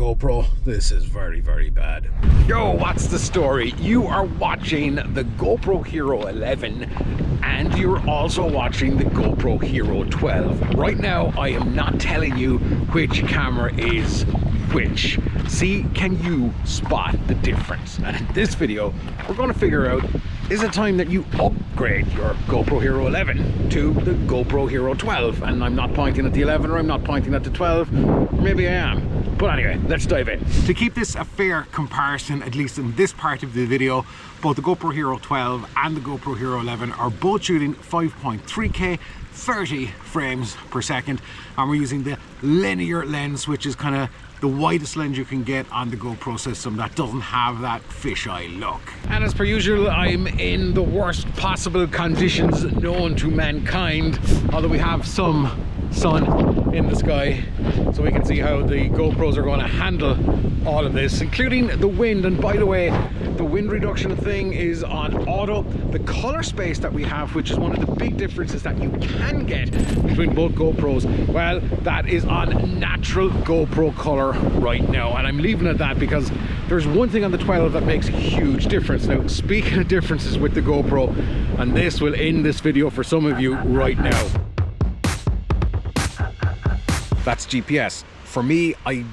GoPro. This is very, very bad. Yo, what's the story? You are watching the GoPro Hero 11 and you're also watching the GoPro Hero 12. Right now, I am not telling you which camera is which. See, can you spot the difference? And in this video, we're going to figure out, is it time that you upgrade your GoPro Hero 11 to the GoPro Hero 12? And I'm not pointing at the 11 or I'm not pointing at the 12, or maybe I am. But anyway, let's dive in. To keep this a fair comparison, at least in this part of the video, both the GoPro Hero 12 and the GoPro Hero 11 are both shooting 5.3K 30 frames per second, and we're using the linear lens, which is kind of the widest lens you can get on the GoPro system that doesn't have that fisheye look. And as per usual, I'm in the worst possible conditions known to mankind, although we have some sun in the sky, so we can see how the GoPros are going to handle all of this, including the wind. And by the way, the wind reduction thing is on auto. The color space that we have, which is one of the big differences that you can get between both GoPros, well, that is on natural GoPro color right now, and I'm leaving it at that because there's one thing on the 12 that makes a huge difference. Now, speaking of differences with the GoPro, and this will end this video for some of you right now, that's GPS. For me, I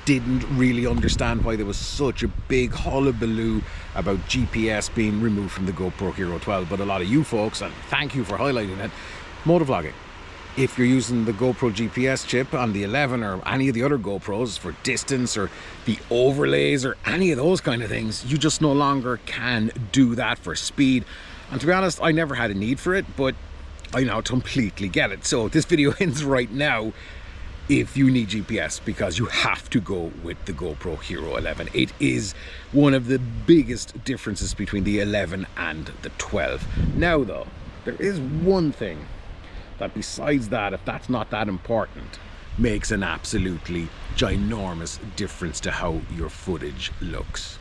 didn't really understand why there was such a big hullabaloo about GPS being removed from the GoPro Hero 12, but a lot of you folks, and thank you for highlighting it, motovlogging. If you're using the GoPro GPS chip on the 11 or any of the other GoPros for distance or the overlays or any of those kind of things, you just no longer can do that for speed. And to be honest, I never had a need for it, but I now completely get it. So this video ends right now if you need GPS, because you have to go with the GoPro Hero 11. It is one of the biggest differences between the 11 and the 12. Now though, there is one thing that besides that, if that's not that important, makes an absolutely ginormous difference to how your footage looks.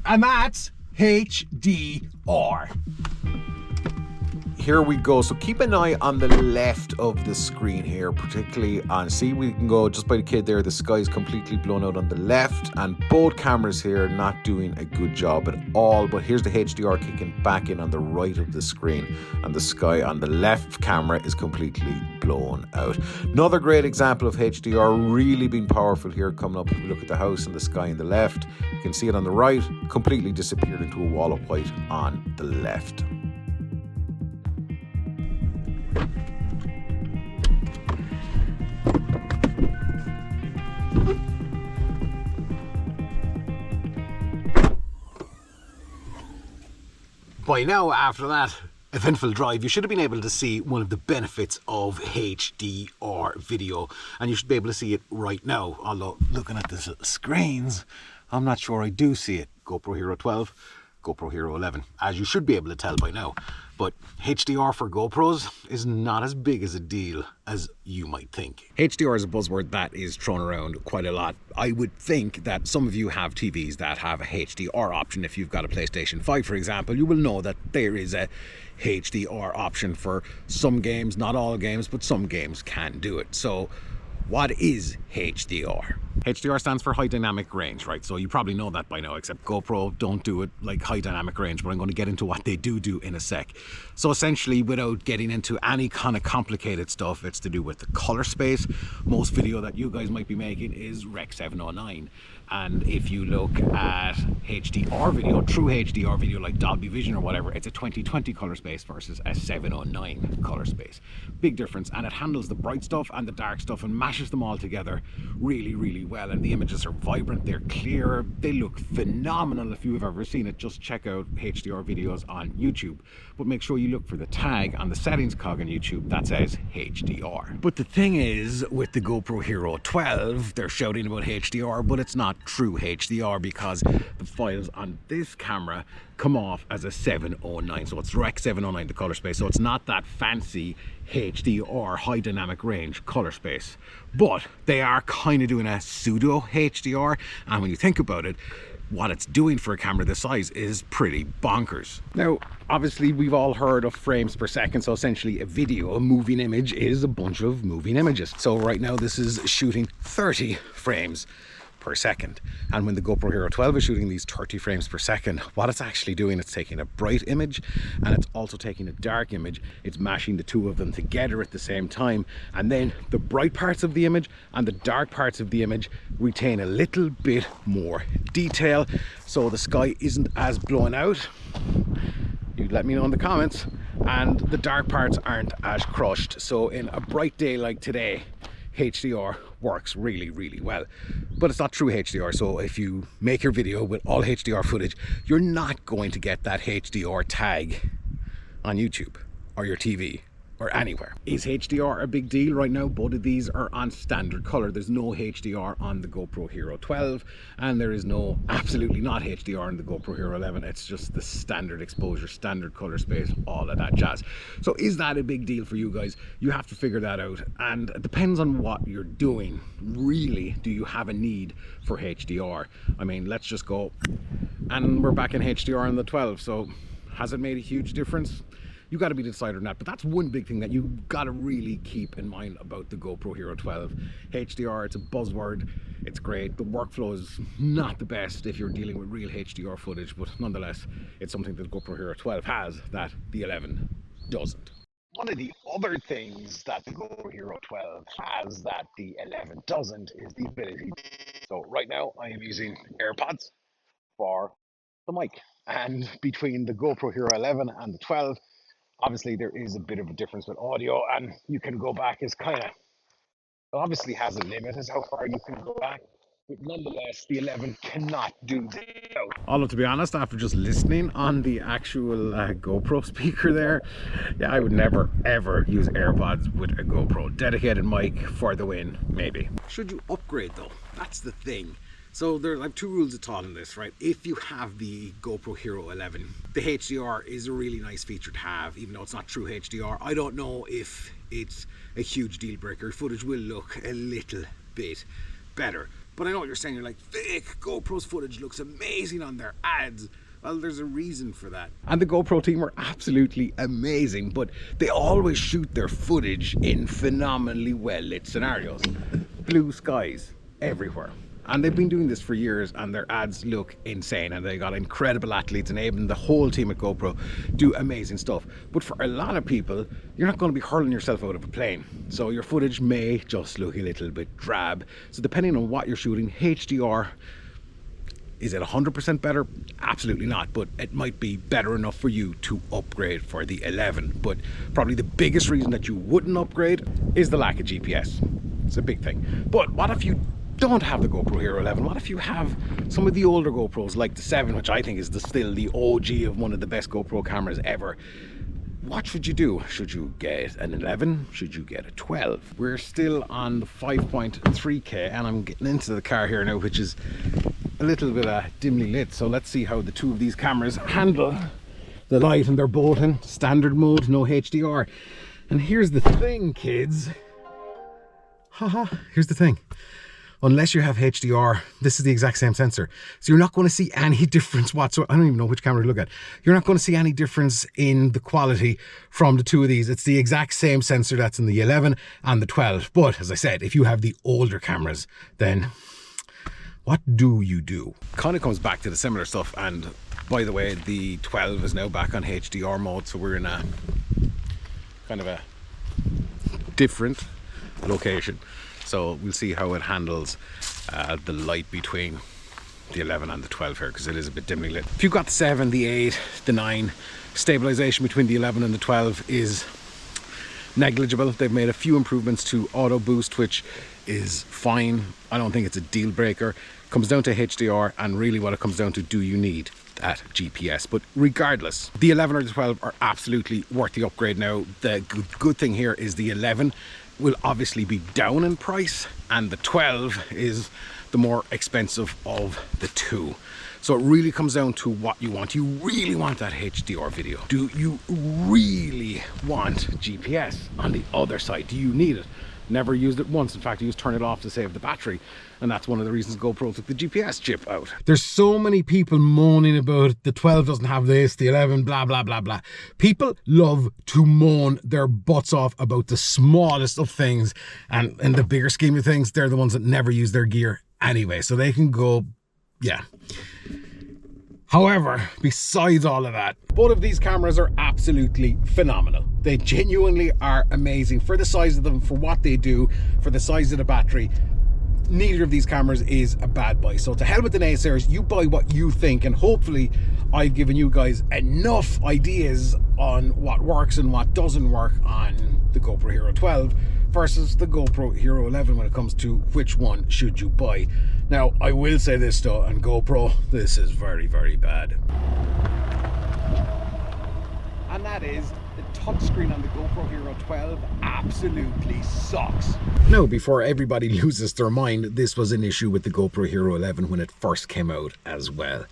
And that's HDR. Here we go. So keep an eye on the left of the screen here, particularly on, see, we can go just by the kid there, the sky is completely blown out on the left, and both cameras here not doing a good job at all. But here's the HDR kicking back in on the right of the screen, and the sky on the left camera is completely blown out. Another great example of HDR really being powerful here coming up. If we look at the house and the sky on the left, you can see it on the right, completely disappeared into a wall of white on the left. By now, after that eventful drive, you should have been able to see one of the benefits of HDR video, and you should be able to see it right now. Although looking at the screens, I'm not sure I do see it. GoPro Hero 12, GoPro Hero 11, as you should be able to tell by now. But HDR for GoPros is not as big as a deal as you might think. HDR is a buzzword that is thrown around quite a lot. I would think that some of you have TVs that have a HDR option. If you've got a PlayStation 5, for example, you will know that there is a HDR option for some games, not all games, but some games can do it. So what is HDR? HDR stands for high dynamic range, right? So you probably know that by now, except GoPro don't do it like high dynamic range, but I'm going to get into what they do in a sec. So essentially, without getting into any kind of complicated stuff, it's to do with the color space. Most video that you guys might be making is Rec 709. And if you look at HDR video, true HDR video like Dolby Vision or whatever, it's a 2020 color space versus a 709 color space. Big difference, and it handles the bright stuff and the dark stuff and mashes them all together really, really well. And the images are vibrant, they're clear, they look phenomenal. If you've ever seen it, just check out HDR videos on YouTube. But make sure you look for the tag on the settings cog on YouTube that says HDR. But the thing is, with the GoPro Hero 12, they're shouting about HDR, but it's not true HDR because the files on this camera come off as a 709. So it's Rec 709, the color space. So it's not that fancy HDR, high dynamic range color space. But they are kind of doing a pseudo HDR. And when you think about it, what it's doing for a camera this size is pretty bonkers. Now, obviously we've all heard of frames per second, so essentially a video, a moving image, is a bunch of moving images. So right now this is shooting 30 frames per second. And when the GoPro Hero 12 is shooting these 30 frames per second, what it's actually doing, it's taking a bright image and it's also taking a dark image. It's mashing the two of them together at the same time, and then the bright parts of the image and the dark parts of the image retain a little bit more detail, so the sky isn't as blown out. You let me know in the comments. And the dark parts aren't as crushed. So in a bright day like today, HDR works really, really well. But it's not true HDR, so if you make your video with all HDR footage, you're not going to get that HDR tag on YouTube or your TV or anywhere. Is HDR a big deal right now? Both of these are on standard color. There's no HDR on the GoPro Hero 12, and there is no, absolutely not HDR on the GoPro Hero 11. It's just the standard exposure, standard color space, all of that jazz. So is that a big deal for you guys? You have to figure that out, and it depends on what you're doing. Really, do you have a need for HDR? I mean, let's just go, and we're back in HDR on the 12, so has it made a huge difference? You got to be the decider on that, but that's one big thing that you got to really keep in mind about the GoPro Hero 12. HDR, it's a buzzword, it's great. The workflow is not the best if you're dealing with real HDR footage, but nonetheless, it's something that the GoPro Hero 12 has that the 11 doesn't. One of the other things that the GoPro Hero 12 has that the 11 doesn't is the ability. So right now I am using AirPods for the mic, and between the GoPro Hero 11 and the 12, obviously there is a bit of a difference with audio, and you can go back as kind of, obviously has a limit as how far you can go back, but nonetheless the 11 cannot do that. Although to be honest, after just listening on the actual GoPro speaker there, yeah, I would never ever use AirPods with a GoPro. Dedicated mic for the win, maybe. Should you upgrade though? That's the thing. So there are two rules of thought in this, right? If you have the GoPro Hero 11, the HDR is a really nice feature to have, even though it's not true HDR. I don't know if it's a huge deal breaker. Footage will look a little bit better. But I know what you're saying. You're like, Vic, GoPro's footage looks amazing on their ads. Well, there's a reason for that. And the GoPro team are absolutely amazing, but they always shoot their footage in phenomenally well lit scenarios. Blue skies everywhere. And they've been doing this for years, and their ads look insane, and they got incredible athletes, and even the whole team at GoPro do amazing stuff. But for a lot of people, you're not going to be hurling yourself out of a plane, so your footage may just look a little bit drab. So depending on what you're shooting, HDR, is it 100% better? Absolutely not, but it might be better enough for you to upgrade for the 11. But probably the biggest reason that you wouldn't upgrade is the lack of GPS. It's a big thing. But what if you don't have the GoPro Hero 11? What if you have some of the older GoPros like the 7, which I think is still the OG of one of the best GoPro cameras ever? What should you do? Should you get an 11? Should you get a 12? We're still on the 5.3K, and I'm getting into the car here now, which is a little bit dimly lit. So let's see how the two of these cameras handle the light, and they're both in standard mode, no HDR. And here's the thing, kids. Haha, here's the thing. Unless you have HDR, this is the exact same sensor. So you're not going to see any difference whatsoever. I don't even know which camera to look at. You're not going to see any difference in the quality from the two of these. It's the exact same sensor that's in the 11 and the 12. But as I said, if you have the older cameras, then what do you do? Kind of comes back to the similar stuff. And by the way, the 12 is now back on HDR mode. So we're in a kind of a different location. So we'll see how it handles the light between the 11 and the 12 here, because it is a bit dimly lit. If you've got the 7, the 8, the 9, stabilization between the 11 and the 12 is negligible. They've made a few improvements to auto boost, which is fine. I don't think it's a deal breaker. It comes down to HDR, and really what it comes down to, do you need that GPS? But regardless, the 11 or the 12 are absolutely worth the upgrade now. The good thing here is the 11 will obviously be down in price, and the 12 is the more expensive of the two. So it really comes down to what you want. You really want that HDR video. Do you really want GPS on the other side? Do you need it? Never used it once. In fact, I used to turn it off to save the battery, and that's one of the reasons GoPro took the GPS chip out. There's so many people moaning about the 12 doesn't have this, the 11, blah, blah, blah, blah. People love to moan their butts off about the smallest of things, and in the bigger scheme of things, they're the ones that never use their gear anyway, so they can go, yeah. However, besides all of that, both of these cameras are absolutely phenomenal. They genuinely are amazing for the size of them, for what they do, for the size of the battery. Neither of these cameras is a bad buy. So to hell with the naysayers, you buy what you think, and hopefully I've given you guys enough ideas on what works and what doesn't work on the GoPro Hero 12 versus the GoPro Hero 11 when it comes to which one should you buy. Now, I will say this though, on GoPro, this is very, very bad. And that is the touchscreen on the GoPro Hero 12 absolutely sucks. Now, before everybody loses their mind, this was an issue with the GoPro Hero 11 when it first came out as well.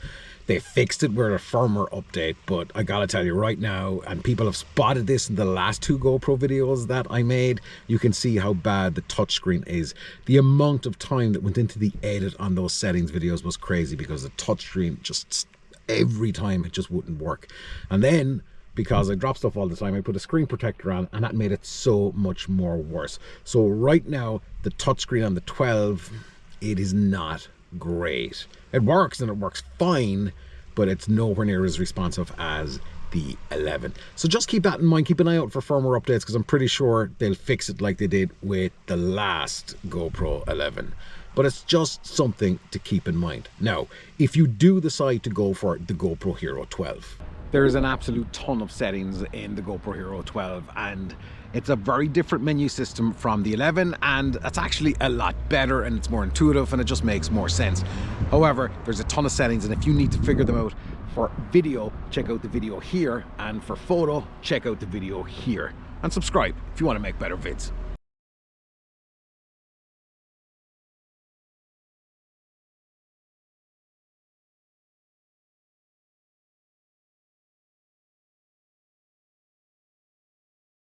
They fixed it with a firmware update, but I gotta tell you right now, and people have spotted this in the last 2 GoPro videos that I made, you can see how bad the touchscreen is. The amount of time that went into the edit on those settings videos was crazy because the touchscreen just, every time it just wouldn't work. And then, because I drop stuff all the time, I put a screen protector on, and that made it so much more worse. So right now, the touchscreen on the 12, it is not great. It works, and it works fine, but it's nowhere near as responsive as the 11. So just keep that in mind. Keep an eye out for firmware updates, because I'm pretty sure they'll fix it like they did with the last GoPro 11. But it's just something to keep in mind. Now, if you do decide to go for the GoPro Hero 12, there's an absolute ton of settings in the GoPro Hero 12, and it's a very different menu system from the 11, and that's actually a lot better, and it's more intuitive, and it just makes more sense. However, there's a ton of settings, and if you need to figure them out for video, check out the video here, and for photo, check out the video here. And subscribe if you want to make better vids.